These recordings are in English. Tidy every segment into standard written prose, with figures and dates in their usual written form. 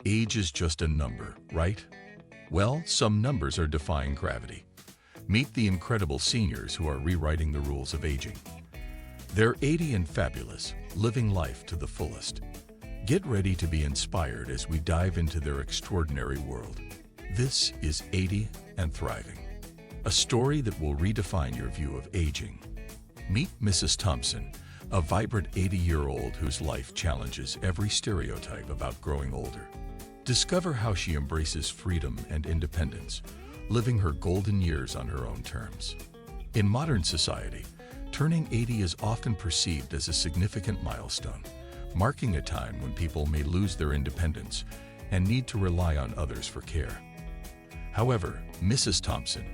Age is just a number, right? Well, some numbers are defying gravity. Meet the incredible seniors who are rewriting the rules of aging. They're 80 and fabulous, living life to the fullest. Get ready to be inspired as we dive into their extraordinary world. This is 80 and Thriving, a story that will redefine your view of aging. Meet Mrs. Thompson, a vibrant 80-year-old whose life challenges every stereotype about growing older. Discover how she embraces freedom and independence, living her golden years on her own terms. In modern society, turning 80 is often perceived as a significant milestone, marking a time when people may lose their independence and need to rely on others for care. However, Mrs. Thompson,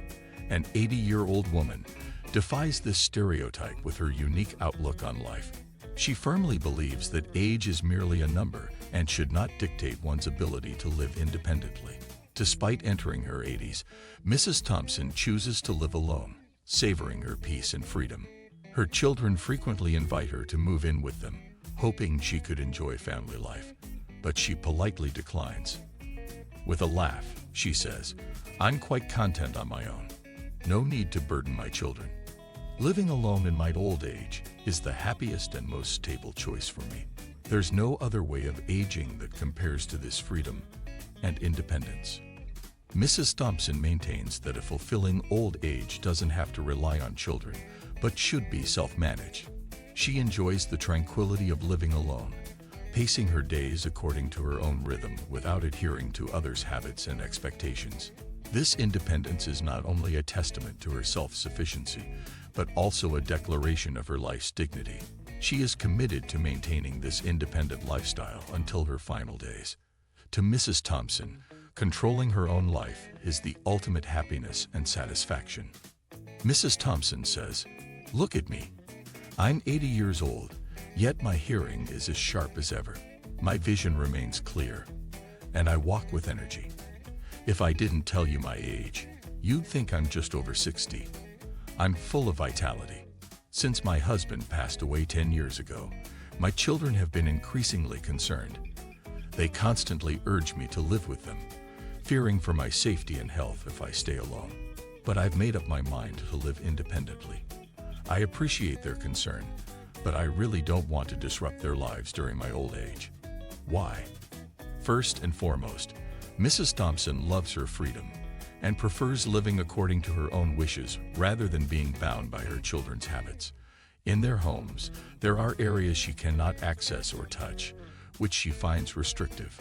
an 80-year-old woman, defies this stereotype with her unique outlook on life. She firmly believes that age is merely a number and should not dictate one's ability to live independently. Despite entering her 80s, Mrs. Thompson chooses to live alone, savoring her peace and freedom. Her children frequently invite her to move in with them, hoping she could enjoy family life, but she politely declines. With a laugh, she says, "I'm quite content on my own. No need to burden my children. Living alone in my old age is the happiest and most stable choice for me. There's no other way of aging that compares to this freedom and independence." Mrs. Thompson maintains that a fulfilling old age doesn't have to rely on children, but should be self-managed. She enjoys the tranquility of living alone, pacing her days according to her own rhythm without adhering to others' habits and expectations. This independence is not only a testament to her self-sufficiency, but also a declaration of her life's dignity. She is committed to maintaining this independent lifestyle until her final days. To Mrs. Thompson, controlling her own life is the ultimate happiness and satisfaction. Mrs. Thompson says, "Look at me. I'm 80 years old, yet my hearing is as sharp as ever. My vision remains clear, and I walk with energy. If I didn't tell you my age, you'd think I'm just over 60. I'm full of vitality. Since my husband passed away 10 years ago, my children have been increasingly concerned. They constantly urge me to live with them, fearing for my safety and health if I stay alone. But I've made up my mind to live independently. I appreciate their concern, but I really don't want to disrupt their lives during my old age." Why? First and foremost, Mrs. Thompson loves her freedom and prefers living according to her own wishes rather than being bound by her children's habits. In their homes, there are areas she cannot access or touch, which she finds restrictive.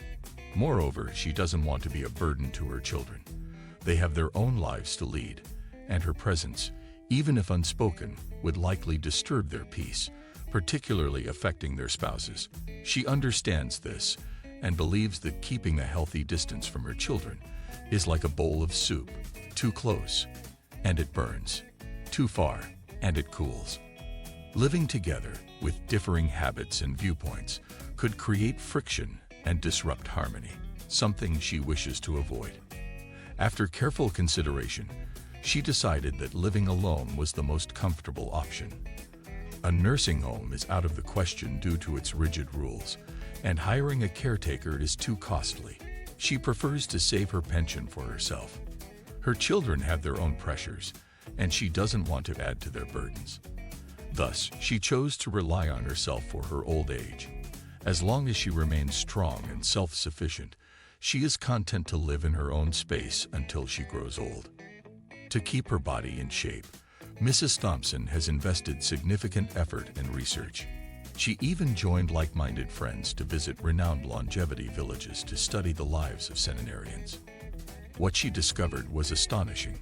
Moreover, she doesn't want to be a burden to her children. They have their own lives to lead, and her presence, even if unspoken, would likely disturb their peace, particularly affecting their spouses. She understands this and believes that keeping a healthy distance from her children is like a bowl of soup: too close, and it burns; too far, and it cools. Living together with differing habits and viewpoints could create friction and disrupt harmony, something she wishes to avoid. After careful consideration, she decided that living alone was the most comfortable option. A nursing home is out of the question due to its rigid rules, and hiring a caretaker is too costly. She prefers to save her pension for herself. Her children have their own pressures, and she doesn't want to add to their burdens. Thus, she chose to rely on herself for her old age. As long as she remains strong and self-sufficient, she is content to live in her own space until she grows old. To keep her body in shape, Mrs. Thompson has invested significant effort and research. She even joined like-minded friends to visit renowned longevity villages to study the lives of centenarians. What she discovered was astonishing.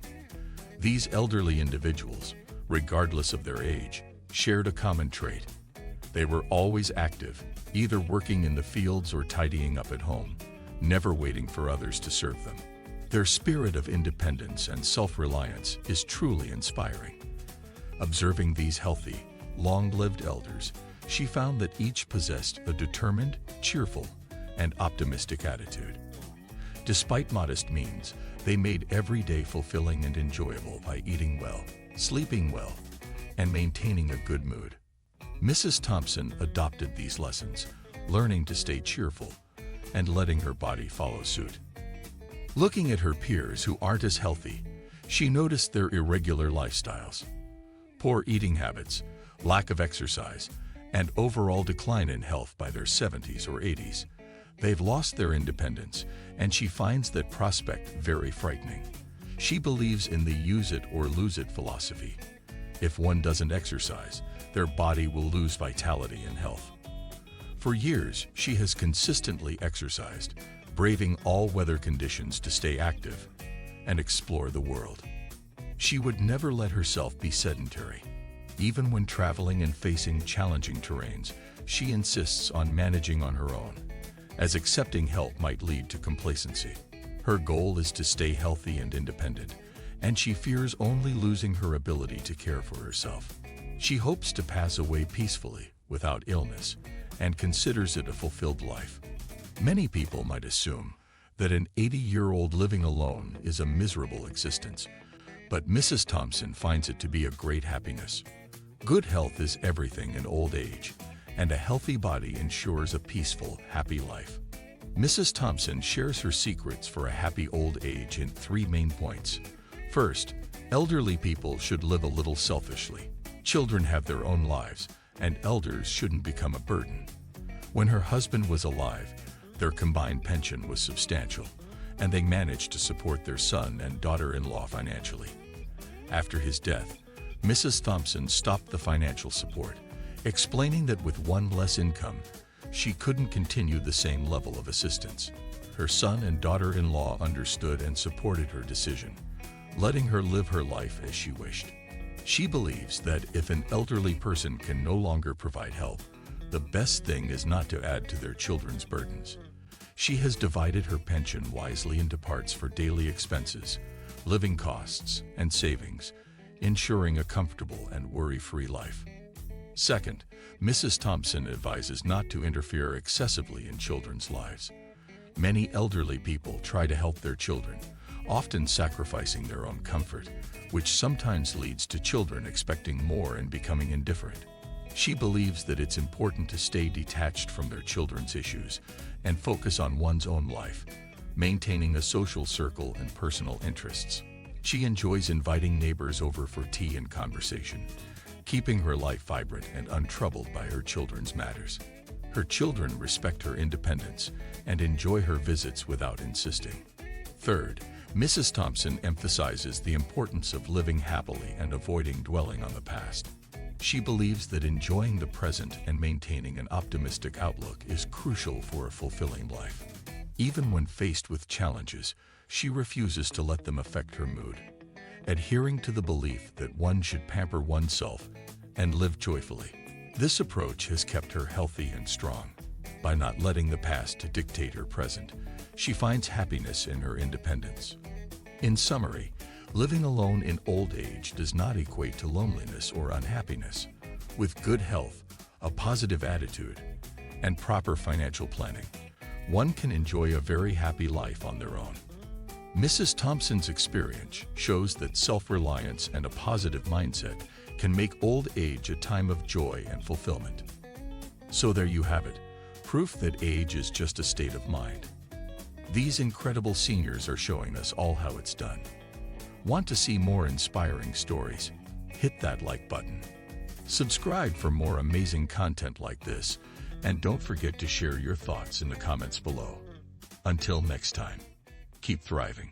These elderly individuals, regardless of their age, shared a common trait. They were always active, either working in the fields or tidying up at home, never waiting for others to serve them. Their spirit of independence and self-reliance is truly inspiring. Observing these healthy, long-lived elders, she found that each possessed a determined, cheerful, and optimistic attitude. Despite modest means, they made every day fulfilling and enjoyable by eating well, sleeping well, and maintaining a good mood. Mrs. Thompson adopted these lessons, learning to stay cheerful, and letting her body follow suit. Looking at her peers who aren't as healthy, she noticed their irregular lifestyles. Poor eating habits, lack of exercise, and overall decline in health by their 70s or 80s. They've lost their independence, and she finds that prospect very frightening. She believes in the use it or lose it philosophy. If one doesn't exercise, their body will lose vitality and health. For years, she has consistently exercised, braving all weather conditions to stay active and explore the world. She would never let herself be sedentary. Even when traveling and facing challenging terrains, she insists on managing on her own, as accepting help might lead to complacency. Her goal is to stay healthy and independent, and she fears only losing her ability to care for herself. She hopes to pass away peacefully, without illness, and considers it a fulfilled life. Many people might assume that an 80-year-old living alone is a miserable existence, but Mrs. Thompson finds it to be a great happiness. Good health is everything in old age, and a healthy body ensures a peaceful, happy life. Mrs. Thompson shares her secrets for a happy old age in 3 main points. First, elderly people should live a little selfishly. Children have their own lives, and elders shouldn't become a burden. When her husband was alive, their combined pension was substantial, and they managed to support their son and daughter-in-law financially. After his death, Mrs. Thompson stopped the financial support, explaining that with one less income, she couldn't continue the same level of assistance. Her son and daughter-in-law understood and supported her decision, letting her live her life as she wished. She believes that if an elderly person can no longer provide help, the best thing is not to add to their children's burdens. She has divided her pension wisely into parts for daily expenses, living costs, and savings, ensuring a comfortable and worry-free life. Second, Mrs. Thompson advises not to interfere excessively in children's lives. Many elderly people try to help their children, often sacrificing their own comfort, which sometimes leads to children expecting more and becoming indifferent. She believes that it's important to stay detached from their children's issues and focus on one's own life, maintaining a social circle and personal interests. She enjoys inviting neighbors over for tea and conversation, keeping her life vibrant and untroubled by her children's matters. Her children respect her independence and enjoy her visits without insisting. Third, Mrs. Thompson emphasizes the importance of living happily and avoiding dwelling on the past. She believes that enjoying the present and maintaining an optimistic outlook is crucial for a fulfilling life. Even when faced with challenges, she refuses to let them affect her mood, adhering to the belief that one should pamper oneself and live joyfully. This approach has kept her healthy and strong. By not letting the past dictate her present, she finds happiness in her independence. In summary, living alone in old age does not equate to loneliness or unhappiness. With good health, a positive attitude, and proper financial planning, one can enjoy a very happy life on their own. Mrs. Thompson's experience shows that self-reliance and a positive mindset can make old age a time of joy and fulfillment. So there you have it, proof that age is just a state of mind. These incredible seniors are showing us all how it's done. Want to see more inspiring stories? Hit that like button. Subscribe for more amazing content like this, and don't forget to share your thoughts in the comments below. Until next time, keep thriving.